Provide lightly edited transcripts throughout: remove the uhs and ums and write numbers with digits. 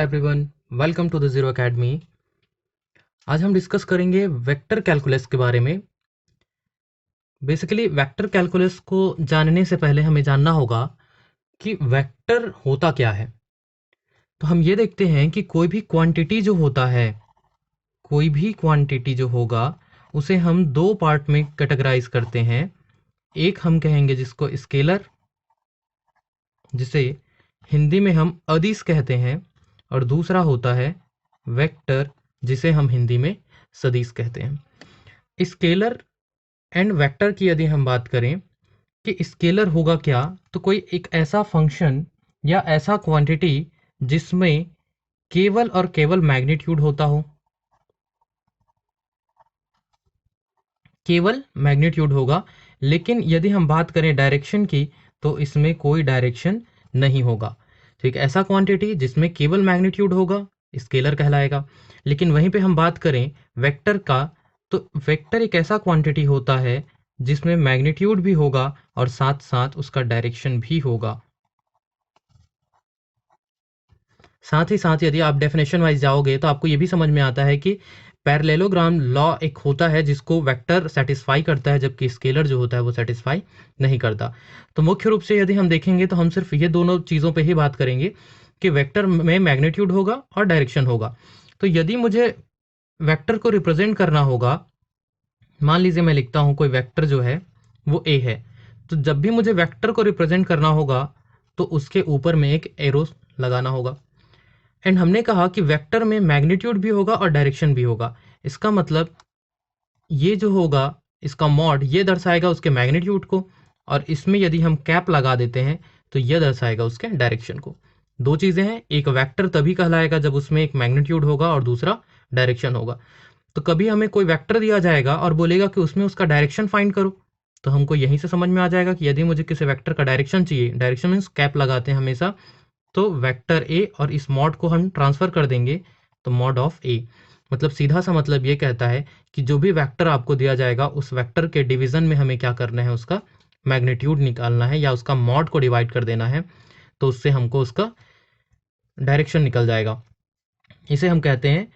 Everyone, welcome to the zero academy. आज हम discuss करेंगे वेक्टर कैलकुलस के बारे में। बेसिकली वेक्टर कैलकुलस को जानने से पहले हमें जानना होगा कि वेक्टर होता क्या है। तो हम ये देखते हैं कि कोई भी क्वांटिटी जो होता है, कोई भी क्वांटिटी जो होगा उसे हम दो पार्ट में कैटेगराइज करते हैं। एक हम कहेंगे जिसको स्केलर, जिसे हिंदी में हम अदिश कहते हैं, और दूसरा होता है वेक्टर, जिसे हम हिंदी में सदिश कहते हैं। स्केलर एंड वेक्टर की यदि हम बात करें कि स्केलर होगा क्या, तो कोई एक ऐसा फंक्शन या ऐसा क्वांटिटी जिसमें केवल और केवल मैग्नीट्यूड होता हो, केवल मैग्नीट्यूड होगा। लेकिन यदि हम बात करें डायरेक्शन की, तो इसमें कोई डायरेक्शन नहीं होगा। ठीक, ऐसा क्वांटिटी जिसमें केवल मैग्नीट्यूड होगा स्केलर कहलाएगा। लेकिन वहीं पे हम बात करें वेक्टर का, तो वेक्टर एक ऐसा क्वांटिटी होता है जिसमें मैग्नीट्यूड भी होगा और साथ साथ उसका डायरेक्शन भी होगा। साथ ही साथ यदि आप डेफिनेशन वाइज जाओगे तो आपको ये भी समझ में आता है कि पैरेललोग्राम लॉ एक होता है जिसको वेक्टर सेटिस्फाई करता है, जबकि स्केलर जो होता है वो सेटिस्फाई नहीं करता। तो मुख्य रूप से यदि हम देखेंगे तो हम सिर्फ ये दोनों चीज़ों पे ही बात करेंगे कि वेक्टर में मैग्नीट्यूड होगा और डायरेक्शन होगा। तो यदि मुझे वेक्टर को रिप्रेजेंट करना होगा, मान लीजिए मैं लिखता हूँ कोई वेक्टर जो है वो ए है, तो जब भी मुझे वेक्टर को रिप्रेजेंट करना होगा तो उसके ऊपर में एक एरो लगाना होगा। एंड हमने कहा कि वेक्टर में मैग्नीट्यूड भी होगा और डायरेक्शन भी होगा। इसका मतलब ये जो होगा, इसका मॉड ये दर्शाएगा उसके मैग्नीट्यूड को, और इसमें यदि हम कैप लगा देते हैं तो यह दर्शाएगा उसके डायरेक्शन को। दो चीज़ें हैं, एक वेक्टर तभी कहलाएगा जब उसमें एक मैग्नीट्यूड होगा और दूसरा डायरेक्शन होगा। तो कभी हमें कोई वेक्टर दिया जाएगा और बोलेगा कि उसमें उसका डायरेक्शन फाइंड करो, तो हमको यहीं से समझ में आ जाएगा कि यदि मुझे किसी वेक्टर का डायरेक्शन चाहिए, डायरेक्शन मीन्स कैप लगाते हैं हमेशा, तो वेक्टर ए और इस मॉड को हम ट्रांसफर कर देंगे तो मॉड ऑफ ए। मतलब सीधा सा मतलब ये कहता है कि जो भी वेक्टर आपको दिया जाएगा उस वेक्टर के डिवीजन में हमें क्या करना है, उसका मैग्नीट्यूड निकालना है या उसका मॉड को डिवाइड कर देना है, तो उससे हमको उसका डायरेक्शन निकल जाएगा। इसे हम कहते हैं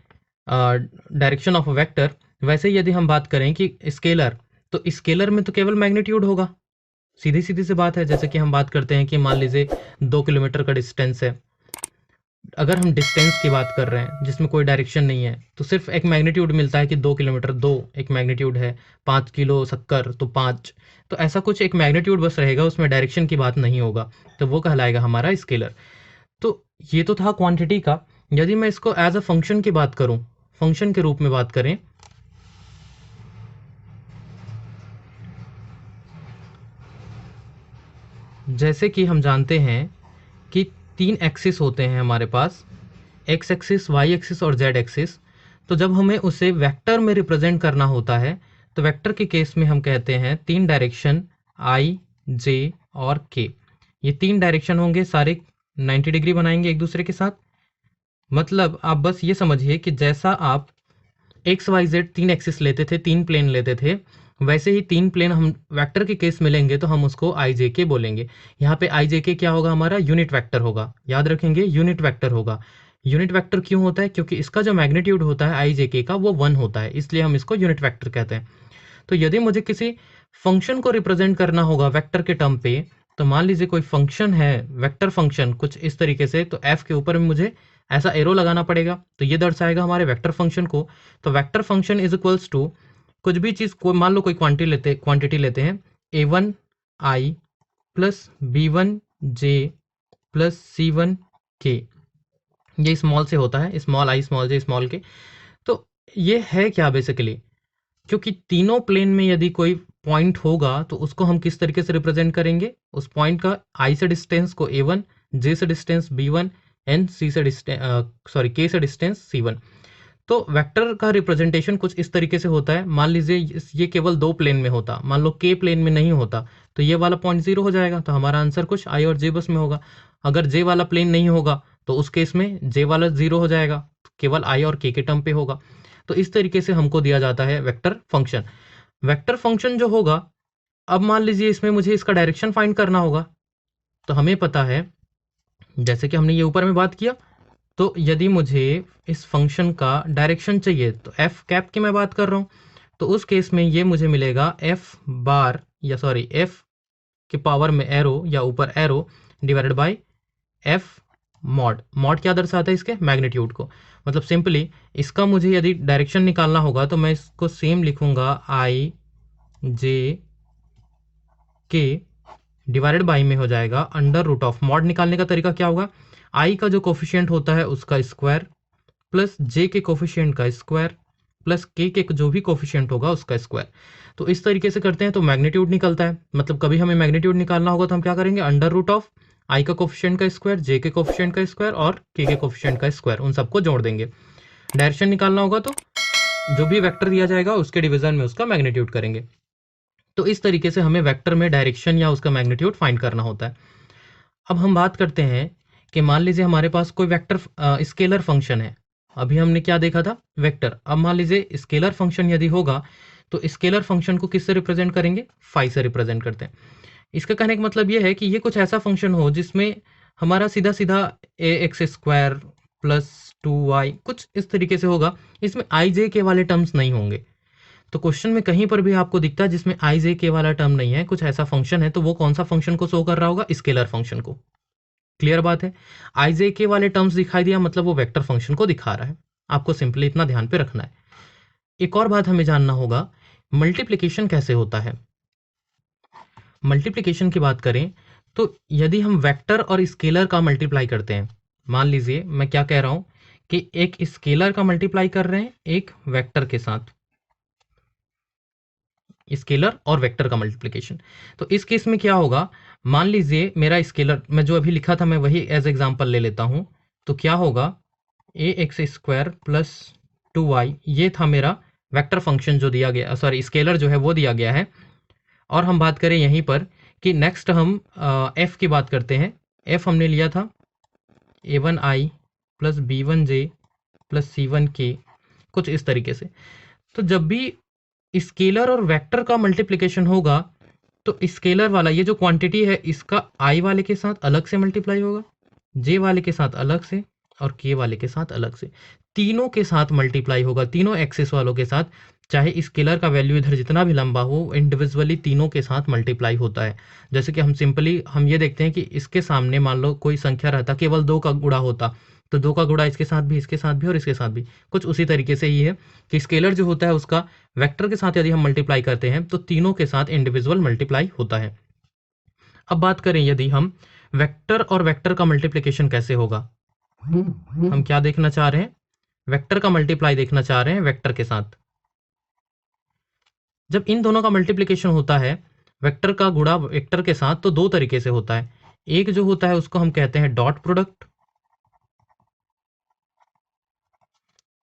डायरेक्शन ऑफ अ वेक्टर। वैसे ही यदि हम बात करें कि स्केलर, तो स्केलर में तो केवल मैग्नीट्यूड होगा। सीधी सीधी सी बात है। जैसे कि हम बात करते हैं कि मान लीजिए 2 किलोमीटर का डिस्टेंस है, अगर हम डिस्टेंस की बात कर रहे हैं जिसमें कोई डायरेक्शन नहीं है, तो सिर्फ एक मैग्नीट्यूड मिलता है कि 2 किलोमीटर, 2 एक मैग्नीट्यूड है, 5 किलो शक्कर तो 5, तो ऐसा कुछ एक मैग्नीट्यूड बस रहेगा, उसमें डायरेक्शन की बात नहीं होगा, तो वो कहलाएगा हमारा स्केलर। तो ये तो था क्वांटिटी का। यदि मैं इसको एज अ फंक्शन की बात करूं, फंक्शन के रूप में बात करें, जैसे कि हम जानते हैं कि 3 एक्सिस होते हैं हमारे पास, एक्स एक्सिस, वाई एक्सिस और जेड एक्सिस। तो जब हमें उसे वेक्टर में रिप्रेजेंट करना होता है, तो वेक्टर के केस में हम कहते हैं 3 डायरेक्शन आई, जे और के। ये 3 डायरेक्शन होंगे, सारे 90 डिग्री बनाएंगे एक दूसरे के साथ। मतलब आप बस ये समझिए कि जैसा आप एक्स वाई जेड 3 एक्सिस लेते थे, 3 प्लेन लेते थे, वैसे ही 3 प्लेन हम वेक्टर के केस में लेंगे तो हम उसको आई जे के बोलेंगे। यहाँ पे आई जे के क्या होगा, हमारा यूनिट वेक्टर होगा। याद रखेंगे, यूनिट वेक्टर होगा। यूनिट वेक्टर क्यों होता है? क्योंकि इसका जो मैग्नीट्यूड होता है आई जे के का वो 1 होता है, इसलिए हम इसको यूनिट वेक्टर कहते हैं। तो यदि मुझे किसी फंक्शन को रिप्रेजेंट करना होगा वेक्टर के टर्म पे, तो मान लीजिए कोई फंक्शन है, वेक्टर फंक्शन कुछ इस तरीके से, तो एफ के ऊपर में मुझे ऐसा एरो लगाना पड़ेगा, तो ये दर्शाएगा हमारे वेक्टर फंक्शन को। तो vector function is equals to कुछ भी चीज़ को, मान लो कोई क्वांटिटी लेते हैं, a1 i plus b1 j plus c1 k। ये स्मॉल से होता है, small I small J small के। तो ये है क्या बेसिकली, क्योंकि तीनों प्लेन में यदि कोई पॉइंट होगा तो उसको हम किस तरीके से रिप्रेजेंट करेंगे, उस पॉइंट का आई से डिस्टेंस को a1, j से डिस्टेंस b1 एंड c से k से डिस्टेंस c1। तो वेक्टर का रिप्रेजेंटेशन कुछ इस तरीके से होता है। मान लीजिए ये केवल 2 प्लेन में होता, मान लो के प्लेन में नहीं होता, तो ये वाला पॉइंट 0 हो जाएगा, तो हमारा आंसर कुछ आई और जे बस में होगा। अगर जे वाला प्लेन नहीं होगा तो उस केस में जे वाला 0 हो जाएगा, केवल आई और के टर्म पे होगा। तो इस तरीके से हमको दिया जाता है वेक्टर फंक्शन। वेक्टर फंक्शन जो होगा, अब मान लीजिए इसमें मुझे इसका डायरेक्शन फाइंड करना होगा, तो हमें पता है, जैसे कि हमने ये ऊपर में बात किया, तो यदि मुझे इस फंक्शन का डायरेक्शन चाहिए तो एफ कैप की मैं बात कर रहा हूँ, तो उस केस में ये मुझे मिलेगा एफ बार या सॉरी एफ के पावर में एरो या ऊपर arrow divided by F mod. Mod क्या दर्शाता है? इसके मैग्नीट्यूड को। मतलब सिंपली इसका मुझे यदि डायरेक्शन निकालना होगा तो मैं इसको सेम लिखूंगा आई जे के डिवाइडेड बाई में हो जाएगा अंडर रूट ऑफ। मॉड निकालने का तरीका क्या होगा? आई का जो कोफिशिएंट होता है उसका स्क्वायर प्लस जे के कोफिशिएंट का स्क्वायर प्लस के जो भी कोफिशिएंट होगा उसका स्क्वायर। तो इस तरीके से करते हैं तो मैग्नीट्यूड निकलता है। मतलब कभी हमें मैग्नीट्यूड निकालना होगा तो हम क्या करेंगे? अंडर रूट ऑफ आई का कोफिशिएंट का स्क्वायर, जे के कोफिशिएंट का स्क्वायर और के कोफिशिएंट का स्क्वायर, उन सबको जोड़ देंगे। डायरेक्शन निकालना होगा तो जो भी वेक्टर दिया जाएगा उसके डिवीजन में उसका मैग्नीट्यूड करेंगे। तो इस तरीके से हमें वेक्टर में डायरेक्शन या उसका मैग्नीट्यूड फाइंड करना होता है। अब हम बात करते हैं कि मान लीजिए हमारे पास कोई वेक्टर स्केलर फंक्शन है। अभी हमने क्या देखा था? वेक्टर। अब मान लीजिए स्केलर फंक्शन यदि होगा तो स्केलर फंक्शन को किससे रिप्रेजेंट करेंगे? फाई से रिप्रेजेंट करते हैं। इसका कहने का मतलब ये है कि ये कुछ ऐसा फंक्शन हो जिसमें हमारा सीधा सीधा ए एक्स स्क्वायर प्लस 2y कुछ इस तरीके से होगा, इसमें आई जे के वाले टर्म्स नहीं होंगे। तो क्वेश्चन में कहीं पर भी आपको दिखता है जिसमें आई जे के वाला टर्म नहीं है, कुछ ऐसा फंक्शन है, तो वो कौन सा फंक्शन को शो कर रहा होगा? स्केलर फंक्शन को। क्लियर बात है? आई जे के वाले टर्म्स दिखाई दिया मतलब वो वेक्टर फंक्शन को दिखा रहा है। आपको सिंपली इतना ध्यान पे रखना है। एक और बात हमें जानना होगा, मल्टीप्लिकेशन कैसे होता है। मल्टीप्लिकेशन की बात करें तो यदि हम वेक्टर और स्केलर का मल्टीप्लाई करते हैं, मान लीजिए मैं क्या कह रहा हूं कि एक स्केलर का मल्टीप्लाई कर रहे हैं एक वेक्टर के साथ, स्केलर और वेक्टर का मल्टीप्लिकेशन। तो इस केस में क्या होगा? मान लीजिए मेरा स्केलर मैं जो अभी लिखा था मैं वही एज एग्जांपल ले लेता हूं। तो क्या होगा? ए एक्स स्क्वायर प्लस 2y, ये था मेरा वेक्टर फंक्शन जो दिया गया, सॉरी स्केलर जो है वो दिया गया है। और हम बात करें यहीं पर कि नेक्स्ट हम एफ की बात करते हैं। एफ हमने लिया था a1i plus b1j plus c1k, कुछ इस तरीके से। तो जब भी स्केलर और वेक्टर का मल्टीप्लिकेशन होगा तो स्केलर वाला ये जो क्वांटिटी है इसका आई वाले के साथ अलग से मल्टीप्लाई होगा, जे वाले के साथ अलग से और के वाले के साथ अलग से, तीनों के साथ मल्टीप्लाई होगा, तीनों एक्सिस वालों के साथ। चाहे स्केलर का वैल्यू इधर जितना भी लंबा हो, इंडिविजुअली तीनों के साथ मल्टीप्लाई होता है। जैसे कि हम सिंपली हम ये देखते हैं कि इसके सामने मान लो कोई संख्या रहता, केवल 2 का गुणा होता, तो 2 का गुणा इसके साथ भी, इसके साथ भी और इसके साथ भी। कुछ उसी तरीके से ही है कि स्केलर जो होता है उसका वेक्टर के साथ यदि हम मल्टीप्लाई करते हैं तो तीनों के साथ इंडिविजुअल मल्टीप्लाई होता है। अब बात करें यदि हम वेक्टर और वेक्टर का मल्टीप्लिकेशन कैसे होगा, हम क्या देखना चाह रहे हैं? वेक्टर का मल्टीप्लाई देखना चाह रहे हैं वेक्टर के साथ। जब इन दोनों का मल्टीप्लिकेशन होता है वेक्टर का गुणा वेक्टर के साथ तो दो तरीके से होता है। एक जो होता है उसको हम कहते हैं डॉट प्रोडक्ट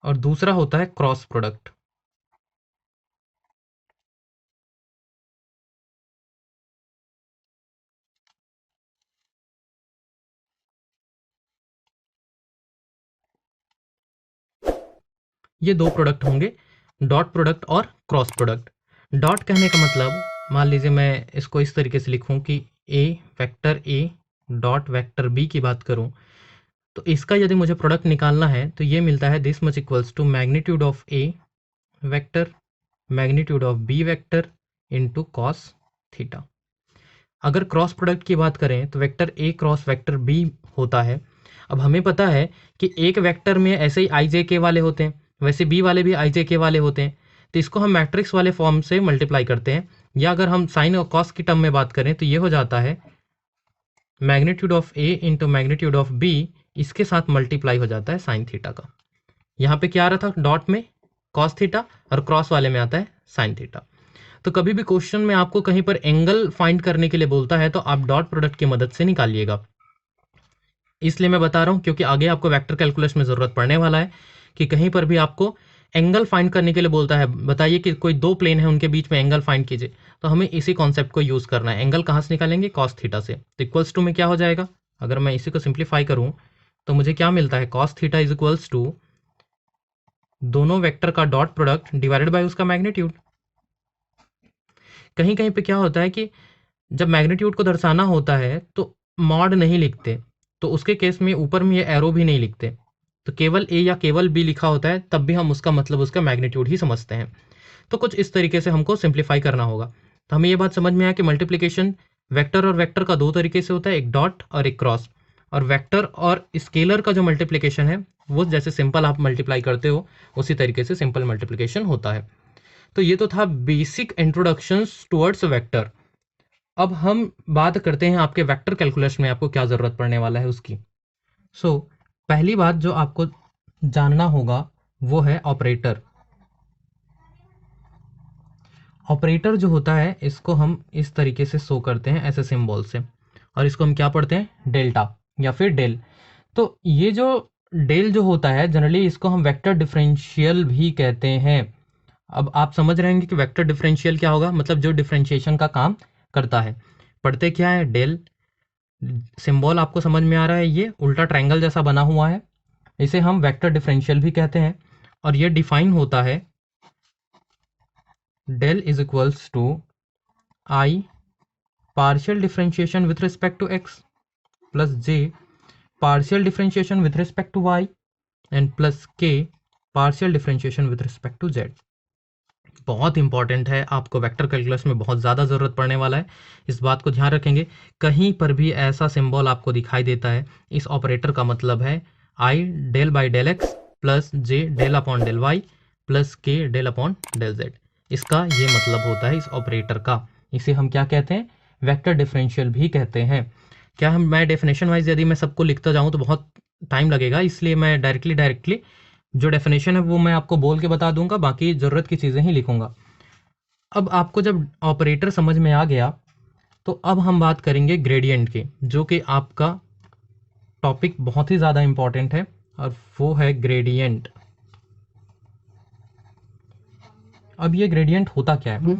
और दूसरा होता है क्रॉस प्रोडक्ट। ये दो प्रोडक्ट होंगे, डॉट प्रोडक्ट और क्रॉस प्रोडक्ट। डॉट कहने का मतलब, मान लीजिए मैं इसको इस तरीके से लिखूं कि A vector A dot vector B की बात करूं, तो इसका यदि मुझे प्रोडक्ट निकालना है तो ये मिलता है this much equals to magnitude of A vector magnitude of B vector into cos theta. अगर क्रॉस प्रोडक्ट की बात करें तो vector A cross vector B होता है। अब हमें पता है कि एक वेक्टर में ऐसे ही आई जे के वाले होते हैं, वैसे बी वाले भी आई जे के वाले होते हैं, तो इसको हम मैट्रिक्स वाले फॉर्म से मल्टीप्लाई करते हैं। या अगर हम साइन और कॉस की टर्म में बात करें तो ये हो जाता है magnitude of A into magnitude of B, इसके साथ मल्टीप्लाई हो जाता है साइन थीटा का। यहाँ पे क्या आ रहा था? डॉट में कॉस थीटा और क्रॉस वाले में आता है साइन थीटा। तो कभी भी क्वेश्चन में आपको कहीं पर एंगल फाइंड करने के लिए बोलता है तो आप डॉट प्रोडक्ट की मदद से निकालिएगा। इसलिए मैं बता रहा हूं क्योंकि आगे आपको वेक्टर कैलकुलस में जरूरत पड़ने वाला है कि कहीं पर भी आपको एंगल फाइंड करने के लिए बोलता है, बताइए कि कोई दो प्लेन है उनके बीच में एंगल फाइंड कीजिए, तो हमें इसी कॉन्सेप्ट को यूज करना है। एंगल कहाँ से निकालेंगे? कॉस थीटा से। तो इक्वल्स टू में क्या हो जाएगा? अगर मैं इसी को सिंप्लीफाई करूं तो मुझे क्या मिलता है? Cos theta is equals to दोनों वेक्टर का डॉट प्रोडक्ट डिवाइडेड बाय उसका मैग्नीट्यूड। कहीं कहीं पे क्या होता है कि जब मैग्नीट्यूड को दर्शाना होता है तो मॉड नहीं लिखते, तो उसके केस में ऊपर में ये एरो भी नहीं लिखते। तो केवल ए या केवल बी लिखा होता है तब भी हम उसका मतलब उसका मैग्नीट्यूड ही समझते हैं। तो कुछ इस तरीके से हमको सिंप्लीफाई करना होगा। तो हमें ये बात समझ में आया कि मल्टीप्लिकेशन वेक्टर और वेक्टर का दो तरीके से होता है, एक डॉट और एक क्रॉस। और वेक्टर और स्केलर का जो मल्टीप्लिकेशन है वो जैसे सिंपल आप मल्टीप्लाई करते हो उसी तरीके से सिंपल मल्टीप्लिकेशन होता है। तो ये तो था बेसिक इंट्रोडक्शंस टुवर्ड्स वेक्टर। अब हम बात करते हैं आपके वेक्टर कैलकुलस में आपको क्या ज़रूरत पड़ने वाला है उसकी। पहली बात जो आपको जानना होगा वो है ऑपरेटर। ऑपरेटर जो होता है इसको हम इस तरीके से शो करते हैं ऐसे सिंबल से, और इसको हम क्या पढ़ते हैं, डेल्टा या फिर डेल। तो ये जो डेल जो होता है जनरली इसको हम वेक्टर डिफरेंशियल भी कहते हैं। अब आप समझ रहे हैं कि वेक्टर डिफरेंशियल क्या होगा, मतलब जो डिफरेंशिएशन का काम करता है। पढ़ते क्या है, डेल। सिंबल आपको समझ में आ रहा है, ये उल्टा ट्रायंगल जैसा बना हुआ है, इसे हम वेक्टर डिफरेंशियल भी कहते हैं। और ये डिफाइन होता है del is equals to I partial differentiation with respect to x plus j partial differentiation with respect to y and plus k partial differentiation with respect to z। बहुत important है, आपको वेक्टर कैलकुलस में बहुत ज़्यादा ज़रूरत पड़ने वाला है, इस बात को ध्यान रखेंगे। कहीं पर भी ऐसा सिंबल आपको दिखाई देता है, इस ऑपरेटर का मतलब है I del by del X plus J del upon del Y plus के डेल अपॉन डेल जेड। इसका ये मतलब होता है इस ऑपरेटर का। इसे हम क्या कहते हैं, वेक्टर डिफरेंशियल भी कहते हैं। क्या हम, मैं डेफिनेशन वाइज यदि मैं सबको लिखता जाऊँ तो बहुत टाइम लगेगा, इसलिए मैं डायरेक्टली जो डेफिनेशन है वो मैं आपको बोल के बता दूंगा, बाकी ज़रूरत की चीज़ें ही लिखूंगा। अब आपको जब ऑपरेटर समझ में आ गया तो अब हम बात करेंगे ग्रेडियंट की, जो कि आपका टॉपिक बहुत ही ज़्यादा इंपॉर्टेंट है, और वो है ग्रेडियंट। अब ये ग्रेडियंट होता क्या है,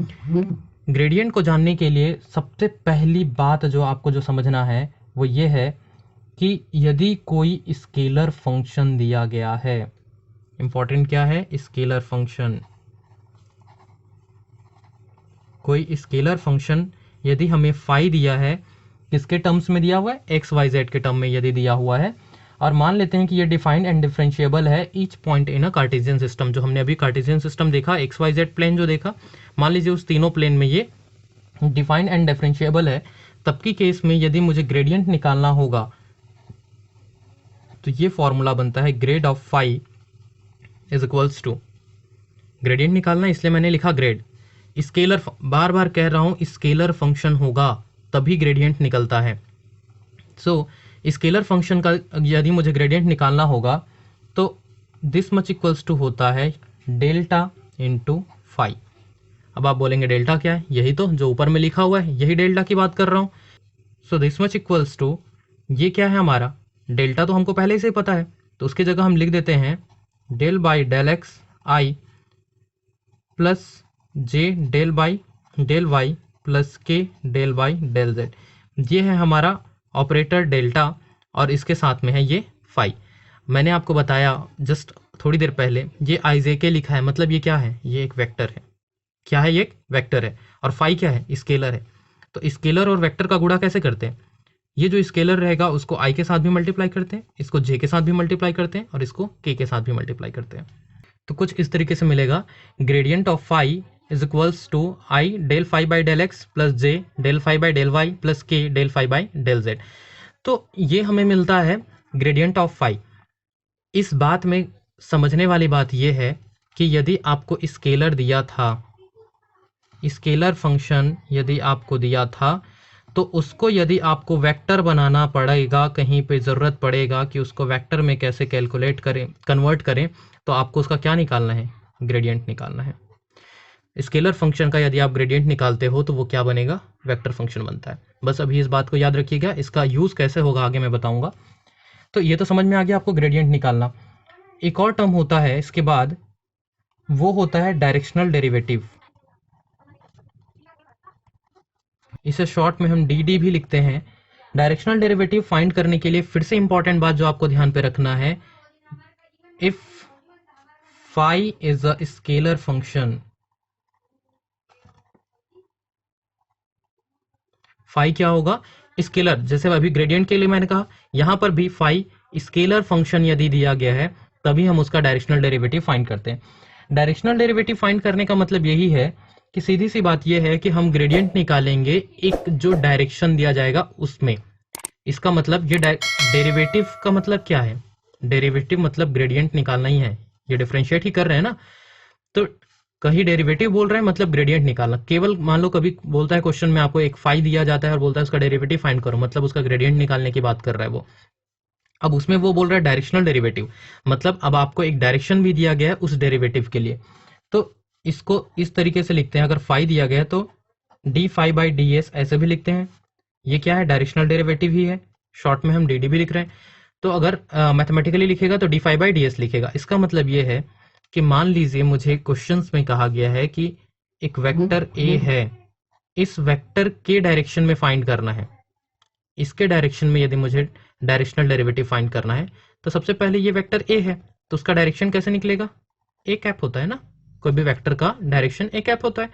ग्रेडियंट को जानने के लिए सबसे पहली बात जो आपको जो समझना है वो ये है कि यदि कोई स्केलर फंक्शन दिया गया है, इंपॉर्टेंट क्या है, स्केलर फंक्शन। कोई स्केलर फंक्शन यदि हमें फाई दिया है, किसके टर्म्स में दिया हुआ है, एक्स वाई जेड के टर्म में यदि दिया हुआ है, और मान लेते हैं कि ये डिफाइंड एंड डिफरेंशिएबल है each point in a Cartesian system. जो हमने अभी कार्टेशियन सिस्टम देखा, एक्स वाई जेड प्लेन जो देखा, मान लीजिए उस तीनों प्लेन में ये डिफाइंड एंड डिफरेंशिएबल है, तब की केस में यदि मुझे ग्रेडियंट निकालना होगा तो ये फॉर्मूला बनता है grad of phi is equals to, gradient निकालना इसलिए मैंने लिखा ग्रेड, स्केलर, बार बार कह रहा हूँ स्केलर फंक्शन होगा तभी ग्रेडियंट निकलता है। स्केलर फंक्शन का यदि मुझे ग्रेडियंट निकालना होगा तो दिस मच इक्वल्स टू होता है डेल्टा इंटू फाई। अब आप बोलेंगे डेल्टा क्या है, यही तो जो ऊपर में लिखा हुआ है, यही डेल्टा की बात कर रहा हूँ। दिस मच इक्वल्स टू, ये क्या है हमारा, डेल्टा तो हमको पहले से ही पता है, तो उसकी जगह हम लिख देते हैं del by del x i plus J del by del Y plus के डेल बाई डेल जेड। ये है हमारा ऑपरेटर डेल्टा, और इसके साथ में है ये फाई। मैंने आपको बताया जस्ट थोड़ी देर पहले, ये आई जे के लिखा है, मतलब ये क्या है, ये एक वेक्टर है। क्या है, ये एक वेक्टर है। और फाई क्या है, स्केलर है। तो स्केलर और वेक्टर का गुणा कैसे करते हैं, ये जो स्केलर रहेगा उसको आई के साथ भी मल्टीप्लाई करते हैं, इसको जे के साथ भी मल्टीप्लाई करते हैं, और इसको के साथ भी मल्टीप्लाई करते हैं। तो कुछ इस तरीके से मिलेगा, gradient of phi is equals to I del phi by del X plus J del phi by del Y plus के del phi by del Z. तो ये हमें मिलता है ग्रेडियंट ऑफ फाई। इस बात में समझने वाली बात यह है कि यदि आपको स्केलर दिया था, स्केलर फंक्शन यदि आपको दिया था, तो उसको यदि आपको वेक्टर बनाना पड़ेगा, कहीं पे ज़रूरत पड़ेगा कि उसको वेक्टर में कैसे कैलकुलेट करें, कन्वर्ट करें, तो आपको उसका क्या निकालना है, ग्रेडियंट निकालना है। स्केलर फंक्शन का यदि आप ग्रेडियंट निकालते हो तो वो क्या बनेगा, वेक्टर फंक्शन बनता है। बस अभी इस बात को याद रखिएगा, इसका यूज़ कैसे होगा आगे मैं बताऊंगा। तो ये तो समझ में आ गया आपको ग्रेडियंट निकालना। एक और टर्म होता है इसके बाद, वो होता है डायरेक्शनल डेरिवेटिव। इसे शॉर्ट में हम डी भी लिखते हैं। डायरेक्शनल डेरिवेटिव फाइंड करने के लिए फिर से इंपॉर्टेंट बात जो आपको ध्यान पे रखना है, if phi is a scalar function, phi क्या होगा, स्केलर। जैसे अभी ग्रेडियंट के लिए मैंने कहा, यहां पर भी फाई स्केलर फंक्शन यदि दिया गया है तभी हम उसका डायरेक्शनल डेरिवेटिव फाइंड करते हैं। डायरेक्शनल डेरिवेटिव फाइंड करने का मतलब यही है कि सीधी सी बात यह है कि हम ग्रेडियंट निकालेंगे एक जो डायरेक्शन दिया जाएगा उसमें। इसका मतलब ये डेरिवेटिव का मतलब क्या है, डेरिवेटिव मतलब ग्रेडियंट निकालना ही है, ये डिफरेंशिएट ही कर रहे हैं ना। तो कहीं डेरिवेटिव बोल रहे हैं मतलब ग्रेडियंट निकालना। केवल मान लो कभी बोलता है क्वेश्चन में आपको एक फाई दिया जाता है और बोलता है उसका डेरिवेटिव फाइंड करो, मतलब उसका ग्रेडियंट निकालने की बात कर रहा है वो। अब उसमें वो बोल रहा है डायरेक्शनल डेरिवेटिव, मतलब अब आपको एक डायरेक्शन भी दिया गया है उस डेरिवेटिव के लिए। तो इसको इस तरीके से लिखते हैं, अगर फाई दिया गया है तो d phi by d s ऐसे भी लिखते हैं। ये क्या है, डायरेक्शनल डेरिवेटिव ही है, शॉर्ट में हम डी डी भी लिख रहे हैं। तो अगर मैथमेटिकली लिखेगा तो d phi by d s लिखेगा। इसका मतलब ये है कि मान लीजिए मुझे क्वेश्चंस में कहा गया है कि एक वेक्टर ए है, इस वेक्टर के डायरेक्शन में फाइंड करना है। इसके डायरेक्शन में यदि मुझे डायरेक्शनल डेरिवेटिव फाइंड करना है तो सबसे पहले ये वेक्टर ए है, तो उसका डायरेक्शन कैसे निकलेगा, ए कैप होता है ना, कोई भी वेक्टर का डायरेक्शन ए कैप होता है।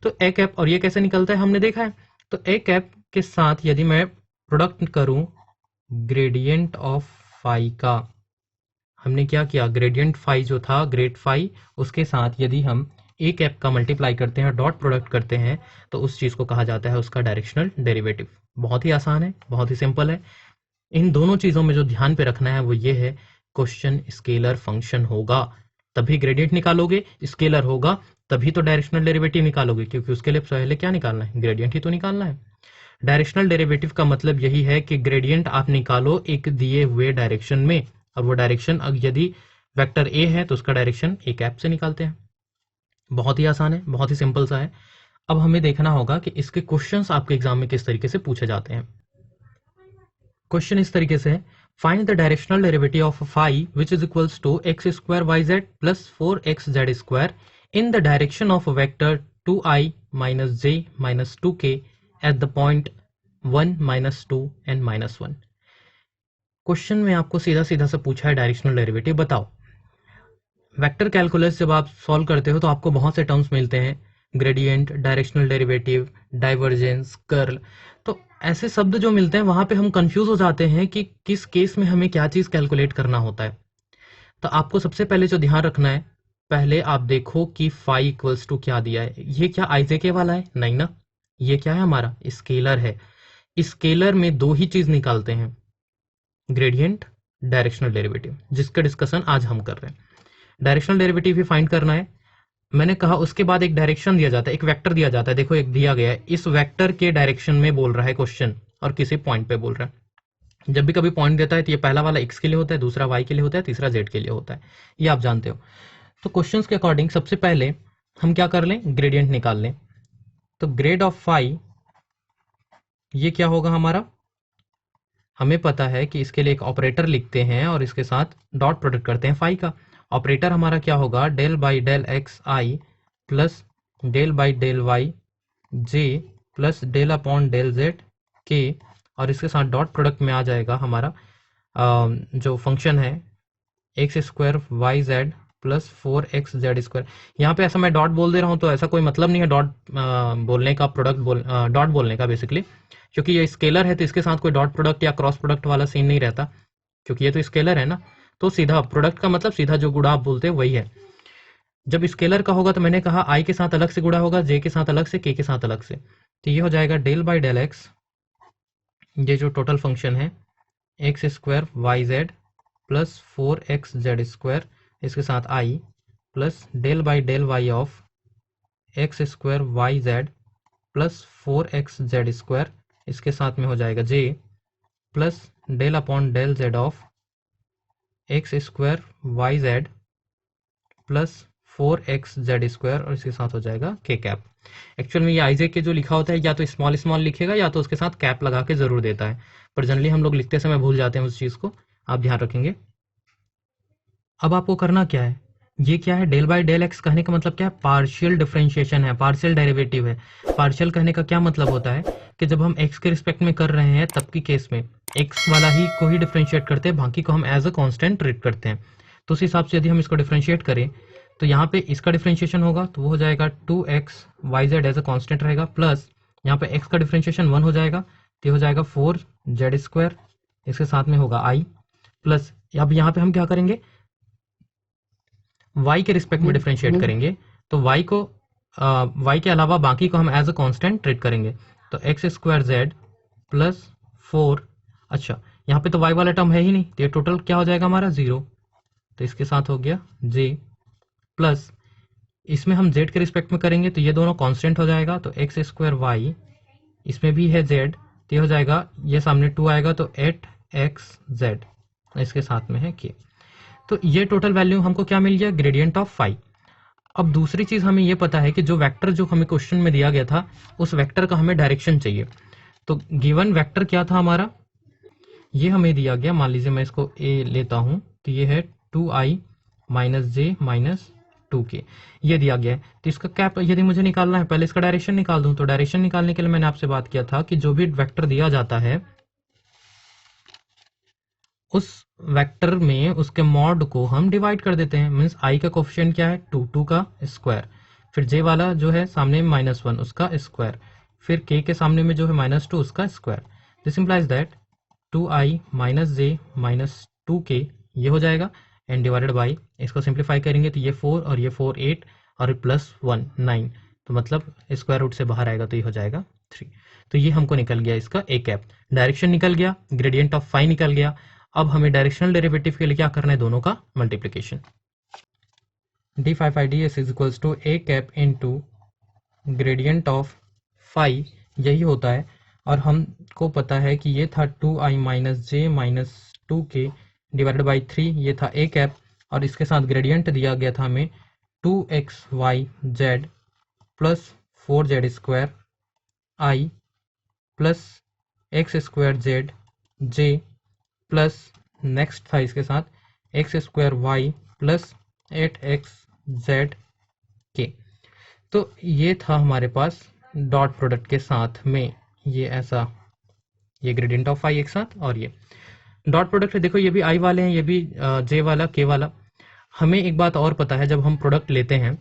तो ए कैप, और ये कैसे निकलता है हमने देखा है। तो ए कैप के साथ यदि मैं प्रोडक्ट करूं ग्रेडियंट ऑफ फाई का, हमने क्या किया, ग्रेडियंट फाई जो था ग्रेड फाई, उसके साथ यदि हम ए कैप का मल्टीप्लाई करते हैं, डॉट प्रोडक्ट करते हैं, तो उस चीज़ को कहा जाता है उसका डायरेक्शनल डेरिवेटिव। बहुत ही आसान है, बहुत ही सिंपल है। इन दोनों चीज़ों में जो ध्यान पे रखना है वो ये है, क्वेश्चन स्केलर फंक्शन होगा तभी ग्रेडियंट निकालोगे, स्केलर होगा तभी तो डायरेक्शनल डेरिवेटिव निकालोगे, क्योंकि उसके लिए पहले क्या निकालना है, ग्रेडियंट ही तो निकालना है। डायरेक्शनल डेरिवेटिव का मतलब यही है कि ग्रेडियंट आप निकालो एक दिए हुए डायरेक्शन में, और वो डायरेक्शन यदि वेक्टर ए है तो उसका डायरेक्शन ए कैप से निकालते हैं। बहुत ही आसान है, बहुत ही सिंपल सा है। अब हमें देखना होगा कि इसके क्वेश्चंस आपके एग्जाम में किस तरीके से पूछे जाते हैं। क्वेश्चन इस तरीके से है, find the directional derivative of phi which is equals to x square Y Z plus 4xz square in the direction of vector 2i minus j minus 2k at the point 1 minus 2 and minus 1। Question में आपको सीधा सीधा से पूछा है directional derivative बताओ। Vector calculus जब आप सॉल्व करते हो तो आपको बहुत से टर्म्स मिलते हैं, gradient, directional derivative, divergence, curl. तो ऐसे शब्द जो मिलते हैं वहां पे हम कंफ्यूज हो जाते हैं कि किस केस में हमें क्या चीज कैलकुलेट करना होता है। तो आपको सबसे पहले जो ध्यान रखना है, पहले आप देखो कि फाई इक्वल्स टू क्या दिया है। ये क्या आइजेके वाला है, नहीं ना, ये क्या है हमारा स्केलर है। स्केलर में दो ही चीज निकालते हैं, ग्रेडियंट, डायरेक्शनल डेरिवेटिव, जिसका डिस्कशन आज हम कर रहे हैं। डायरेक्शनल डेरिवेटिव भी फाइंड करना है। मैंने कहा उसके बाद एक डायरेक्शन दिया जाता है, एक वेक्टर दिया जाता है। देखो एक दिया गया है, इस वेक्टर के डायरेक्शन में बोल रहा है क्वेश्चन और किसी पॉइंट पे बोल रहा है। जब भी कभी पॉइंट देता है तो ये पहला वाला x के लिए होता है, दूसरा y के लिए होता है, तीसरा z के लिए होता है, ये आप जानते हो। तो क्वेश्चन के अकॉर्डिंग सबसे पहले हम क्या कर लें, ग्रेडियंट निकाल लें। तो ग्रेड ऑफ फाई ये क्या होगा हमारा, हमें पता है कि इसके लिए एक ऑपरेटर लिखते हैं और इसके साथ डॉट प्रोडक्ट करते हैं फाई का। ऑपरेटर हमारा क्या होगा, del by del x i plus del by del y j plus del upon del z k, और इसके साथ डॉट प्रोडक्ट में आ जाएगा हमारा जो फंक्शन है x square Y Z plus 4xz square. यहाँ पे ऐसा मैं डॉट बोल दे रहा हूँ तो ऐसा कोई मतलब नहीं है डॉट बोलने का, डॉट बोलने का बेसिकली, क्योंकि ये स्केलर है तो इसके साथ कोई डॉट प्रोडक्ट या क्रॉस प्रोडक्ट वाला सीन नहीं रहता, क्योंकि ये तो स्केलर है ना। तो सीधा प्रोडक्ट का मतलब सीधा जो गुणा आप बोलते हैं वही है। जब स्केलर का होगा तो मैंने कहा आई के साथ अलग से गुणा होगा, जे के साथ अलग से, के साथ अलग से। तो ये हो जाएगा डेल बाई डेल एक्स, ये जो टोटल फंक्शन है x square Y Z plus 4xz square, इसके साथ I plus del by del Y of X square Y Z plus 4xz square, इसके साथ में हो जाएगा J plus del upon del Z of X square Y Z plus 4xz square, और इसके साथ हो जाएगा के कैप। एक्चुअल में ये आइजेक के जो लिखा होता है या तो स्मॉल स्मॉल लिखेगा या तो उसके साथ कैप लगा के जरूर देता है, पर जनरली हम लोग लिखते समय भूल जाते हैं उस चीज़ को, आप ध्यान रखेंगे। अब आपको करना क्या है, ये क्या है, डेल बाई डेल एक्स कहने का मतलब क्या है, पार्शियल डिफरेंशिएशन है, पार्शियल डेरिवेटिव है। पार्शियल कहने का क्या मतलब होता है कि जब हम एक्स के रिस्पेक्ट में कर रहे हैं तब की केस में एक्स वाला ही को ही डिफरेंशिएट करते हैं, बाकी को हम एज अ कांस्टेंट ट्रीट करते हैं। तो उस हिसाब से यदि हम इसको डिफरेंशिएट करें तो यहाँ पे इसका डिफरेंशिएशन होगा तो वो हो जाएगा 2xyz एज अ कांस्टेंट रहेगा, प्लस यहाँ पे x का डिफरेंशिएशन 1 हो जाएगा तो हो जाएगा 4z स्क्वायर, इसके साथ में होगा i प्लस अब यहाँ पे हम क्या करेंगे, y के रिस्पेक्ट में डिफ्रेंशिएट करेंगे, तो y को y के अलावा बाकी को हम एज अ कांस्टेंट ट्रीट करेंगे। तो एक्स स्क्वायर जेड प्लस 4, अच्छा यहाँ पे तो y वाला टर्म है ही नहीं, तो ये टोटल क्या हो जाएगा हमारा 0, तो इसके साथ हो गया j प्लस इसमें हम z के रिस्पेक्ट में करेंगे तो ये दोनों कांस्टेंट हो जाएगा, तो एक्स स्क्वायर वाई, इसमें भी है z, तो ये हो जाएगा, ये सामने 2 आएगा तो 8xz, इसके साथ में है k। तो ये टोटल वैल्यू हमको क्या मिल गया, ग्रेडियंट ऑफ फाई। अब दूसरी चीज हमें ये पता है कि जो वेक्टर जो हमें क्वेश्चन में दिया गया था उस वेक्टर का हमें डायरेक्शन चाहिए। तो गिवन वेक्टर क्या था हमारा, ये हमें दिया गया, मान लीजिए मैं इसको a लेता हूं, तो ये है 2i माइनस जे माइनस 2k, ये दिया गया है। तो इसका कैप यदि मुझे निकालना है, पहले इसका डायरेक्शन निकाल दूं। तो डायरेक्शन निकालने के लिए मैंने आपसे बात किया था कि जो भी वेक्टर दिया जाता है उस वेक्टर में उसके मॉड को हम डिवाइड कर देते हैं। मीन्स आई का कोफिशिएंट क्या है 2 का स्क्वायर, फिर जे वाला जो है सामने -1 उसका स्क्वायर, फिर के के सामने में जो है -2 उसका square. This implies that 2i minus J minus 2k ये हो जाएगा, एंड डिवाइडेड बाई, इसको सिंप्लीफाई करेंगे तो ये 4 और ये 4 8 और +1 9, तो मतलब स्क्वायर रूट से बाहर आएगा तो ये हो जाएगा 3। तो ये हमको निकल गया इसका ए कैप, डायरेक्शन निकल गया, ग्रेडियंट ऑफ फाई निकल गया। अब हमें डायरेक्शनल डेरिवेटिव के लिए क्या करना है, दोनों का multiplication. D phi phi d s is equals to a cap into gradient of phi, यही होता है। और हमको पता है कि ये था 2i minus J minus 2k divided by 3, ये था ए कैप, और इसके साथ ग्रेडियंट दिया गया था हमें 2xyz प्लस 4z स्क्वायर आई plus x square Z J plus next था इसके साथ x square Y plus 8xz के। तो ये था हमारे पास डॉट प्रोडक्ट के साथ में, ये ऐसा, ये ग्रेडियंट ऑफ फाई एक साथ, और ये डॉट प्रोडक्ट है। देखो ये भी आई वाले हैं, ये भी जे वाला के वाला। हमें एक बात और पता है, जब हम प्रोडक्ट लेते हैं,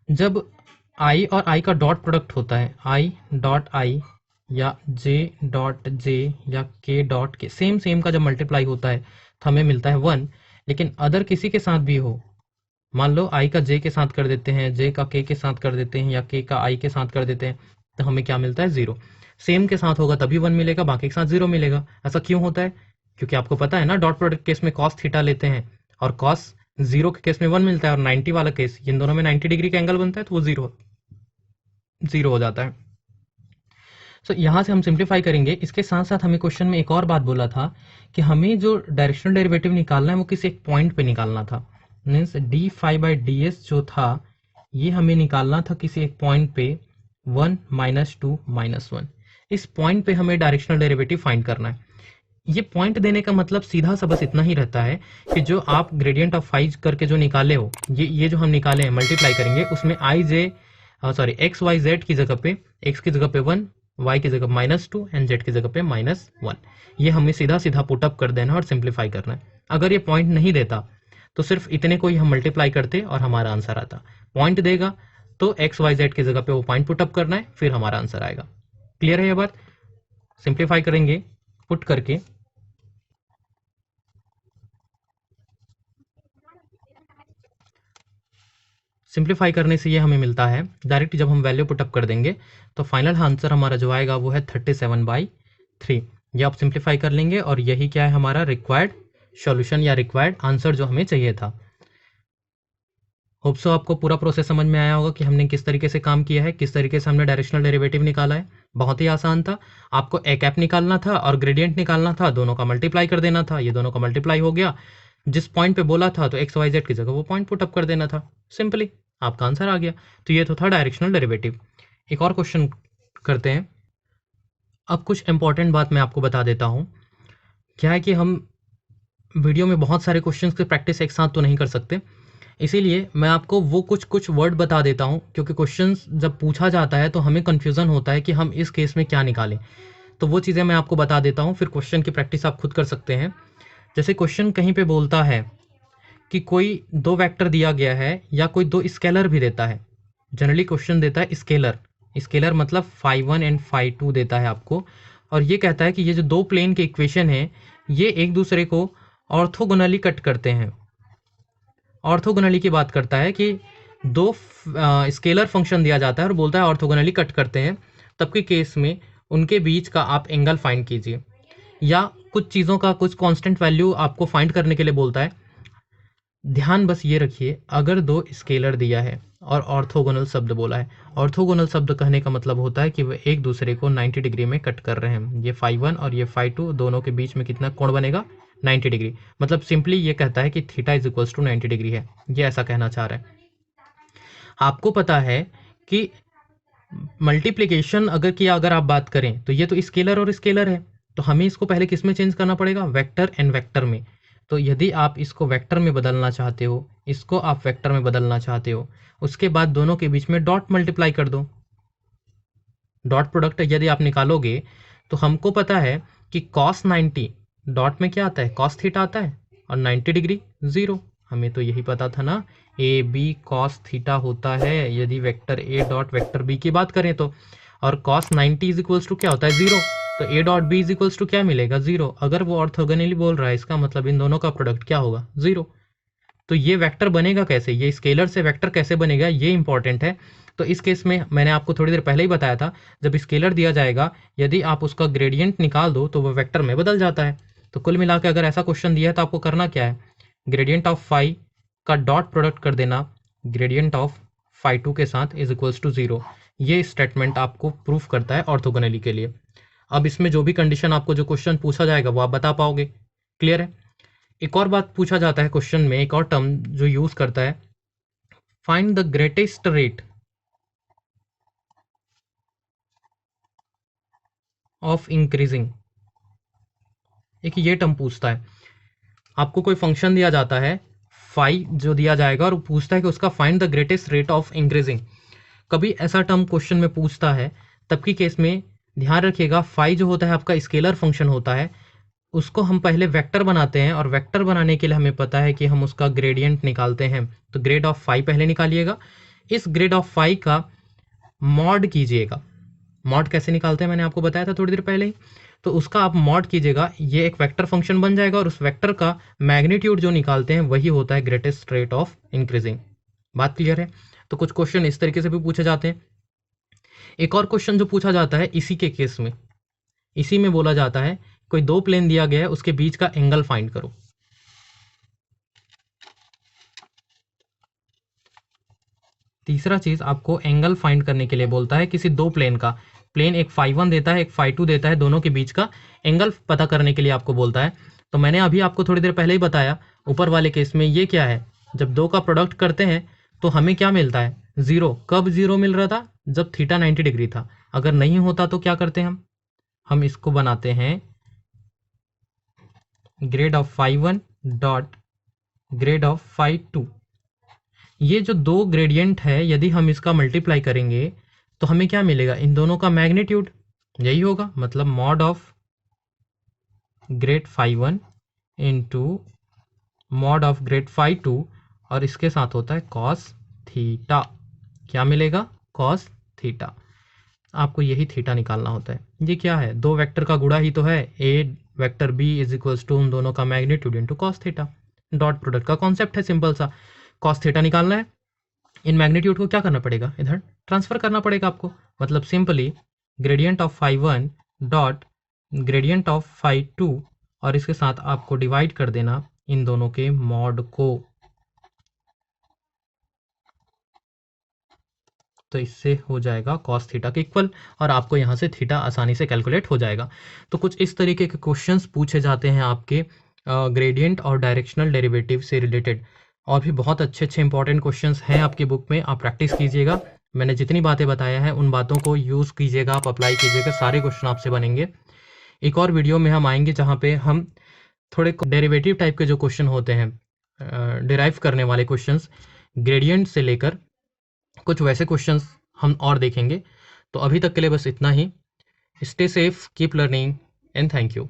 जब आई और आई का डॉट प्रोडक्ट होता है, आई डॉट आई या जे डॉट जे या के डॉट के, सेम का जब मल्टीप्लाई होता है तो हमें मिलता है 1। लेकिन अदर किसी के साथ भी हो, मान लो आई का जे के साथ कर देते हैं, जे का के साथ कर देते हैं, या के का आई के साथ कर देते हैं, तो हमें क्या मिलता है 0। सेम के साथ होगा तभी 1 मिलेगा, बाकी के साथ 0 मिलेगा। ऐसा क्यों होता है, क्योंकि आपको पता है ना, डॉट प्रोडक्ट केस में कॉस थीटा लेते हैं और कॉस 0 के केस में 1 मिलता है, और 90 वाला केस, इन दोनों में 90 डिग्री का एंगल बनता है तो वो 0 हो जाता है। सो यहाँ से हम सिंप्लीफाई करेंगे। इसके साथ साथ हमें क्वेश्चन में एक और बात बोला था कि हमें जो डायरेक्शनल डेरिवेटिव निकालना है वो किसी एक पॉइंट पे निकालना था। Means d phi by d s जो था ये हमें निकालना था किसी एक पॉइंट पे 1 -2 -1। इस पॉइंट पे हमें डायरेक्शनल डेरिवेटिव फाइंड करना है। ये पॉइंट देने का मतलब सीधा सा बस इतना ही रहता है कि जो आप ग्रेडियंट ऑफ फाई करके जो निकाले हो, ये जो हम निकाले हैं मल्टीप्लाई करेंगे, उसमें एक्स वाई जेड की जगह पे, एक्स की जगह पे 1, y की जगह -2 एंड z की जगह पे -1, ये हमें सीधा सीधा पुटअप कर देना और सिंप्लीफाई करना है। अगर ये पॉइंट नहीं देता तो सिर्फ इतने को ही हम मल्टीप्लाई करते और हमारा आंसर आता। पॉइंट देगा तो एक्स वाई जेड की जगह पे वो पॉइंट पुटअप करना है, फिर हमारा आंसर आएगा। क्लियर है ये बात? सिंप्लीफाई करेंगे पुट करके, सिंप्लीफाई करने से ये हमें मिलता है डायरेक्ट, जब हम वैल्यू पुटअप कर देंगे तो फाइनल आंसर हमारा जो आएगा वो है 37/3। ये आप सिंप्लीफाई कर लेंगे और यही क्या है हमारा रिक्वायर्ड सॉल्यूशन या रिक्वायर्ड आंसर जो हमें चाहिए था। होप सो आपको पूरा प्रोसेस समझ में आया होगा कि हमने किस तरीके से काम किया है, किस तरीके से हमने डायरेक्शनल डेरिवेटिव निकाला है। बहुत ही आसान था, आपको ए कैप निकालना था और ग्रेडियंट निकालना था, दोनों का मल्टीप्लाई कर देना था, ये दोनों का मल्टीप्लाई हो गया, जिस पॉइंट पे बोला था तो एक्स वाई जेड की जगह वो पॉइंट पुटअप कर देना था, सिंपली आपका आंसर आ गया। तो ये तो था डायरेक्शनल डेरिवेटिव। एक और क्वेश्चन करते हैं। अब कुछ इंपॉर्टेंट बात मैं आपको बता देता हूँ। क्या है कि हम वीडियो में बहुत सारे क्वेश्चंस की प्रैक्टिस एक साथ तो नहीं कर सकते, इसीलिए मैं आपको वो कुछ वर्ड बता देता हूँ, क्योंकि क्वेश्चंस जब पूछा जाता है तो हमें कन्फ्यूज़न होता है कि हम इस केस में क्या निकालें। तो वो चीज़ें मैं आपको बता देता हूँ, फिर क्वेश्चन की प्रैक्टिस आप खुद कर सकते हैं। जैसे क्वेश्चन कहीं पे बोलता है कि कोई 2 वेक्टर दिया गया है या कोई 2 स्केलर भी देता है। जनरली क्वेश्चन देता है स्केलर मतलब φ1 एंड φ2 देता है आपको, और ये कहता है कि ये जो 2 प्लेन के इक्वेशन है ये एक दूसरे को ऑर्थोगोनली कट करते हैं। ऑर्थोगोनली की बात करता है कि दो स्केलर फंक्शन दिया जाता है और बोलता है ऑर्थोगोनली कट करते हैं, तब के केस में उनके बीच का आप एंगल फाइंड कीजिए। या कुछ चीज़ों का कुछ कांस्टेंट वैल्यू आपको फाइंड करने के लिए बोलता है। ध्यान बस ये रखिए, अगर दो स्केलर दिया है और ऑर्थोगोनल शब्द बोला है, ऑर्थोगोनल शब्द कहने का मतलब होता है कि वे एक दूसरे को 90 डिग्री में कट कर रहे हैं। ये φ1 और ये φ2 दोनों के बीच में कितना कोण बनेगा, 90 डिग्री। मतलब सिंपली ये कहता है कि theta is equals to 90 degree है, ये ऐसा कहना चाह रहा है। आपको पता है कि मल्टीप्लिकेशन अगर आप बात करें तो ये तो स्केलर और स्केलर है, तो हमें इसको पहले किस में चेंज करना पड़ेगा, वेक्टर एंड वेक्टर में। तो यदि आप इसको वेक्टर में बदलना चाहते हो, इसको आप वेक्टर में बदलना चाहते हो, उसके बाद दोनों के बीच में डॉट मल्टीप्लाई कर दो। डॉट प्रोडक्ट यदि आप निकालोगे तो हमको पता है कि cos 90 डॉट में क्या आता है, cos थीटा आता है, और 90 डिग्री 0। हमें तो यही पता था ना, ए बी cos थीटा होता है यदि vector A dot vector B की बात करें तो, और cos 90 इज इक्वल्स टू क्या होता है, 0। तो A dot B is equals to क्या मिलेगा, 0। अगर वो ऑर्थोगोनली बोल रहा है, इसका मतलब इन दोनों का प्रोडक्ट क्या होगा, 0। तो ये वेक्टर बनेगा कैसे, ये स्केलर से वेक्टर कैसे बनेगा, ये इंपॉर्टेंट है। तो इस केस में मैंने आपको थोड़ी देर पहले ही बताया था, जब स्केलर दिया जाएगा यदि आप उसका ग्रेडियंट निकाल दो तो वो वेक्टर में बदल जाता है। तो कुल मिला के अगर ऐसा क्वेश्चन दिया है तो आपको करना क्या है, ग्रेडियंट ऑफ फाई का डॉट प्रोडक्ट कर देना ग्रेडियंट ऑफ φ2 के साथ इज इक्वल्स टू 0। ये स्टेटमेंट आपको प्रूफ करता है ऑर्थोगोनली के लिए। अब इसमें जो भी कंडीशन आपको जो क्वेश्चन पूछा जाएगा वो आप बता पाओगे। क्लियर है। एक और बात पूछा जाता है क्वेश्चन में, एक और टर्म जो यूज करता है, find the greatest rate of increasing. एक ये टर्म पूछता है, आपको कोई फंक्शन दिया जाता है फाई जो दिया जाएगा और पूछता है कि उसका find the greatest rate of increasing. कभी ऐसा टर्म क्वेश्चन में पूछता है तब की केस में ध्यान रखिएगा, फाई जो होता है आपका स्केलर फंक्शन होता है, उसको हम पहले वेक्टर बनाते हैं और वेक्टर बनाने के लिए हमें पता है कि हम उसका ग्रेडियंट निकालते हैं। तो ग्रेड ऑफ फाई पहले निकालिएगा, इस ग्रेड ऑफ फाई का मॉड कीजिएगा। मॉड कैसे निकालते हैं मैंने आपको बताया था थोड़ी देर पहले ही। तो उसका आप मॉड कीजिएगा, ये एक वेक्टर फंक्शन बन जाएगा और उस वेक्टर का मैग्नीट्यूड जो निकालते हैं वही होता है ग्रेटेस्ट रेट ऑफ इंक्रीजिंग। बात क्लियर है। तो कुछ क्वेश्चन इस तरीके से भी पूछे जाते हैं। एक और क्वेश्चन जो पूछा जाता है इसी के केस में, इसी में बोला जाता है कोई दो प्लेन दिया गया है उसके बीच का एंगल फाइंड करो। तीसरा चीज आपको एंगल फाइंड करने के लिए बोलता है किसी दो प्लेन का, प्लेन एक φ1 देता है एक φ2 देता है, दोनों के बीच का एंगल पता करने के लिए आपको बोलता है। तो मैंने अभी आपको थोड़ी देर पहले ही बताया, ऊपर वाले केस में ये क्या है, जब दो का प्रोडक्ट करते हैं तो हमें क्या मिलता है, 0। कब 0 मिल रहा था, जब थीटा 90 डिग्री था। अगर नहीं होता तो क्या करते हैं हम इसको बनाते हैं grad of φ1 dot grad of φ2। ये जो दो ग्रेडियंट है यदि हम इसका मल्टीप्लाई करेंगे तो हमें क्या मिलेगा, इन दोनों का मैग्नीट्यूड, यही होगा। मतलब mod of grad φ1 into mod of grad φ2 और इसके साथ होता है कॉस थीटा। क्या मिलेगा, कॉस थीटा। आपको यही थीटा निकालना होता है। ये क्या है, दो वेक्टर का गुणा ही तो है, A vector B is equals to उन दोनों का magnitude into cos theta. Dot product का कॉन्सेप्ट है सिंपल सा, कॉस थीटा निकालना है, इन मैग्नीट्यूड को क्या करना पड़ेगा, इधर ट्रांसफर करना पड़ेगा आपको। मतलब simply gradient of φ1 dot gradient of φ2 और इसके साथ आपको डिवाइड कर देना इन दोनों के मॉड को। तो इससे हो जाएगा कॉस थीटा के इक्वल और आपको यहाँ से थीटा आसानी से कैलकुलेट हो जाएगा। तो कुछ इस तरीके के क्वेश्चंस पूछे जाते हैं आपके ग्रेडियंट और डायरेक्शनल डेरिवेटिव से रिलेटेड। और भी बहुत अच्छे अच्छे इंपॉर्टेंट क्वेश्चंस हैं आपकी बुक में, आप प्रैक्टिस कीजिएगा। मैंने जितनी बातें बताया हैं उन बातों को यूज़ कीजिएगा, आप अप्लाई कीजिएगा, सारे क्वेश्चन आपसे बनेंगे। एक और वीडियो में हम आएंगे जहाँ पे हम थोड़े डेरिवेटिव टाइप के जो क्वेश्चन होते हैं, डिराइव करने वाले क्वेश्चंस ग्रेडियंट से लेकर कुछ वैसे क्वेश्चंस हम और देखेंगे। तो अभी तक के लिए बस इतना ही। Stay safe, keep learning and thank you.